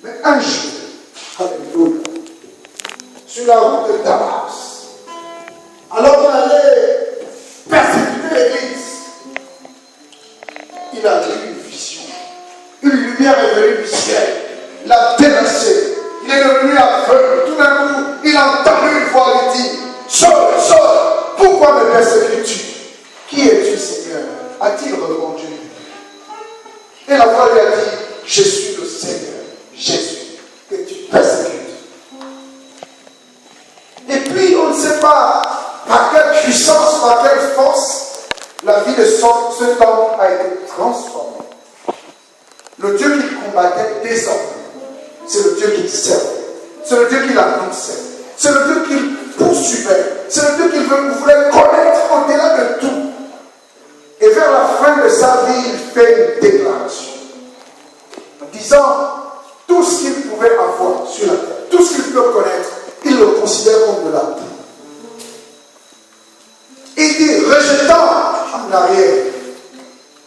Mais un jour, alléluia, sur la route de Damas, alors qu'on allait persécuter l'église, il a eu une vision. Une lumière est venue du ciel, il a dénoncé, il est devenu aveugle. Tout d'un coup, il a entendu une voix lui dire: Saul, Saul, pourquoi me persécutes-tu? Qui es-tu, Seigneur? A-t-il répondu? Et la voix lui a dit: Je suis le Seigneur, Jésus, que tu persécutes. Et puis, on ne sait pas par quelle puissance, par quelle force, la vie de cet homme a été transformée. Le Dieu qu'il combattait désormais, c'est le Dieu qu'il servait, c'est le Dieu qu'il annonçait, c'est le Dieu qu'il poursuivait, c'est le Dieu qu'il voulait connaître au-delà de tout. Et vers la fin de sa vie, il fait une déclaration, en disant tout ce qu'il pouvait avoir sur la terre, tout ce qu'il peut connaître, il le considère comme de la terre. Il dit, rejetant en arrière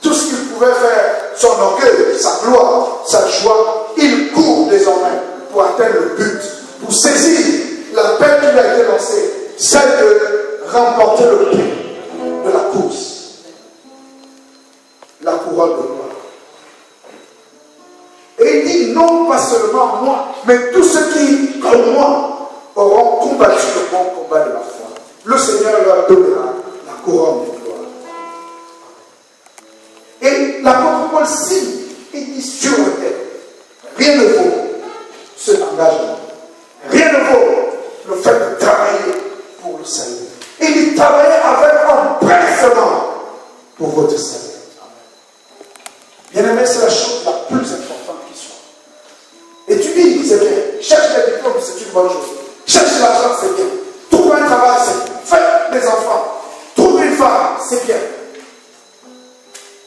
tout ce qu'il pouvait faire, son orgueil, sa gloire, sa joie, il court désormais pour atteindre le but, pour saisir la paix qui lui a été lancée, celle de remporter le prix de la course, la couronne de gloire. Et il dit, non pas seulement moi, mais tous ceux qui, comme moi, auront combattu le bon combat de la foi. Le Seigneur leur donnera la couronne de gloire. Et l'apôtre Paul signe, il dit sur la terre, rien ne vaut cet engagement. Rien ne vaut le fait de travailler pour le salut. Il dit travailler avec empressement pour votre salut. Bien-aimé, c'est la chose la plus importante qui soit. Étudie, c'est bien. Cherche les diplômes, c'est une bonne chose. Cherche l'argent, c'est bien. Trouve un travail, c'est bien. Fais des enfants. Trouve une femme, c'est bien.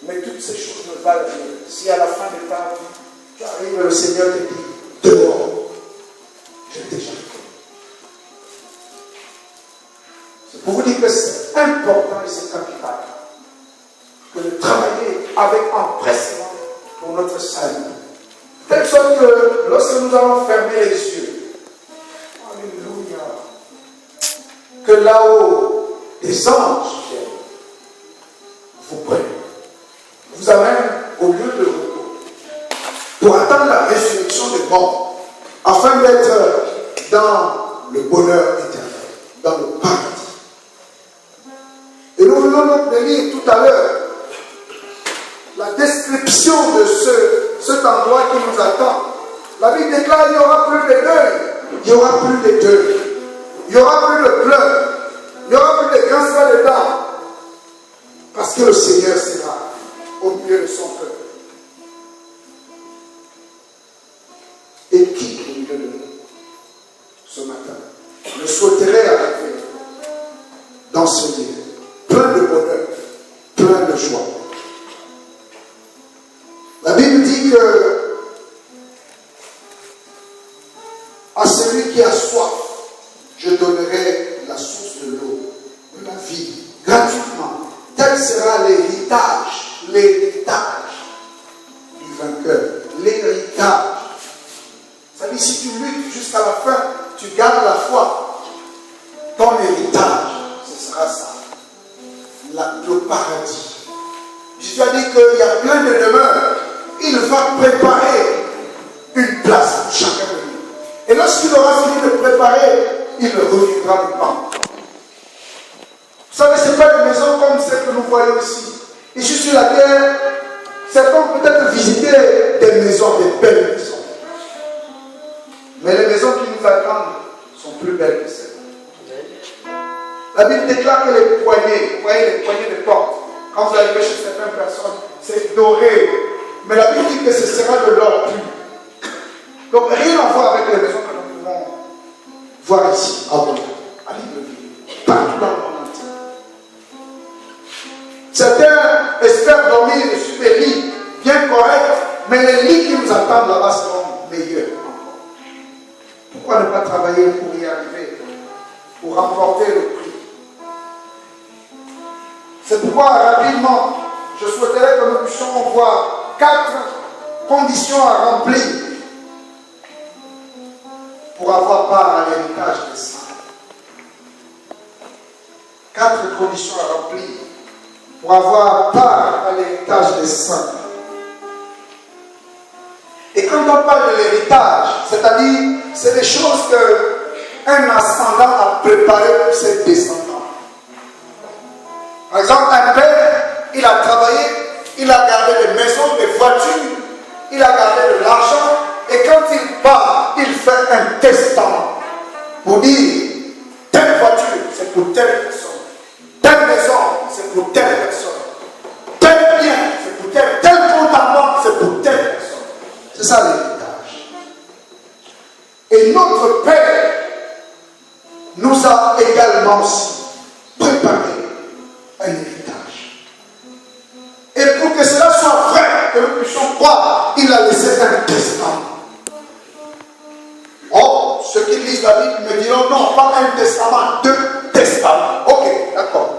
Mais toutes ces choses ne valent rien si à la fin de ta vie, tu arrives et le Seigneur te dit, dehors, je t'ai jamais connu. C'est pour vous dire que c'est important et c'est capital que de travailler avec empressement pour notre salut. Telle sorte que lorsque nous allons fermer les yeux, alléluia, que là-haut, des anges viennent, vous prennent, vous amènent au lieu de repos pour attendre la résurrection des morts, afin d'être dans le bonheur éternel, dans le paradis. Et nous venons donc de lire tout à l'heure la description de cet endroit qui nous attend. La Bible déclare qu'il n'y aura plus de deuil, il n'y aura plus de deuil, il n'y aura plus de pleurs, il n'y aura plus de grincements de dents, parce que le Seigneur sera au milieu de son peuple. Et qui au milieu de nous ce matin ne souhaiterait arriver dans ce lieu plein de bonheur, plein de joie? La Bible dit que à celui qui a soif, je donnerai la source de l'eau, de la vie, gratuitement. Tel sera l'héritage du vainqueur, l'héritage. Ça dit, si tu luttes jusqu'à la fin, tu gardes la foi, ton héritage, ce sera ça, le paradis. Jésus a dit qu'il y a plein de demeures. Il va préparer une place pour chacun de nous. Et lorsqu'il aura fini de préparer, il reviendra du temps. Vous savez, ce n'est pas une maison comme celle que nous voyons ici. Ici sur la terre, certains ont peut-être visité des maisons, des belles maisons. Mais les maisons qui nous attendent sont plus belles que celles-là. La Bible déclare que les poignées, vous voyez les poignées de porte, quand vous arrivez chez certaines personnes, c'est doré. Mais la Bible dit que ce sera de l'or pur. Donc rien à voir avec les maisons que nous pouvons voir ici, à Bordeaux, à Libreville, partout dans le monde entier. Certains espèrent dormir sur des lits bien corrects, mais les lits qui nous attendent là-bas seront meilleurs encore. Pourquoi ne pas travailler pour y arriver, pour remporter le prix? C'est pourquoi rapidement, je souhaiterais que nous puissions voir 4 conditions à remplir pour avoir part à l'héritage des saints. 4 conditions à remplir pour avoir part à l'héritage des saints. Et quand on parle de l'héritage, c'est-à-dire, c'est des choses qu'un ascendant a préparées pour ses descendants. Par exemple, un père, il a travaillé, il a gardé des maisons, des voitures, il a gardé de l'argent, et quand il part, il fait un testament pour dire, telle voiture, c'est pour telle personne, telle maison, c'est pour telle personne, tel bien, c'est pour tel compte à banque, c'est pour telle personne. C'est ça l'héritage. Et notre Père nous a également aussi préparé un héritage. Et pour que cela soit vrai, que nous puissions croire, il a laissé un testament. Or, ceux qui lisent la Bible me diront non, pas un testament, 2 testaments. Ok, d'accord.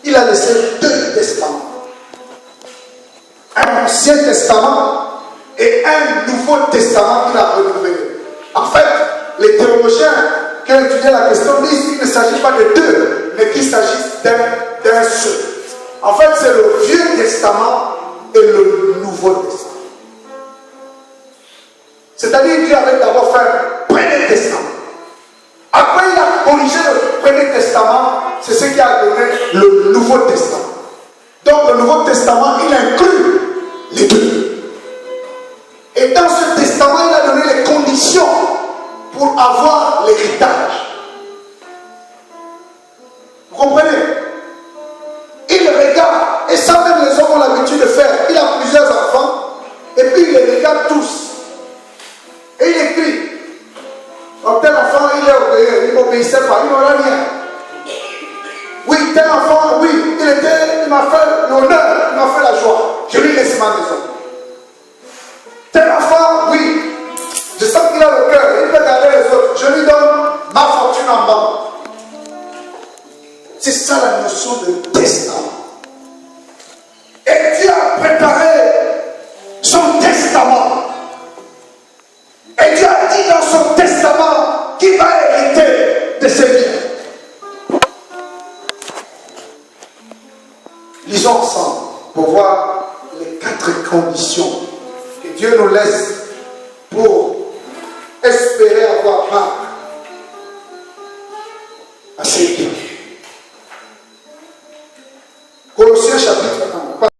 Il a laissé 2 testaments. Un ancien testament et un nouveau testament qu'il a renouvelé. En fait, les théologiens qui ont étudié la question disent qu'il ne s'agit pas de 2, mais qu'il s'agit d'un seul. En fait, c'est le Vieux Testament et le Nouveau Testament. C'est-à-dire qu'il avait d'abord fait un premier testament. Après, il a corrigé le premier testament, c'est ce qui a donné le Nouveau Testament. Donc, le Nouveau Testament, il inclut les 2. Et dans ce testament, il a donné les conditions pour avoir l'héritage. Vous comprenez? Il regarde, et ça même les hommes ont l'habitude de faire. Il a plusieurs enfants, et puis il les regarde tous. Et il écrit. Donc tel enfant, il est orgueilleux, il n'obéissait pas, il n'aura rien. Oui, tel enfant, oui, il m'a fait l'honneur, il m'a fait la joie. Je lui laisse ma maison. Tel enfant, oui, je sens qu'il a le cœur, il peut garder les autres. Je lui donne ma fortune en banque. C'est ça la notion de testament. Et Dieu a préparé son testament. Et Dieu a dit dans son testament qu'il va hériter de ses biens. Lisons ensemble pour voir les 4 conditions que Dieu nous laisse pour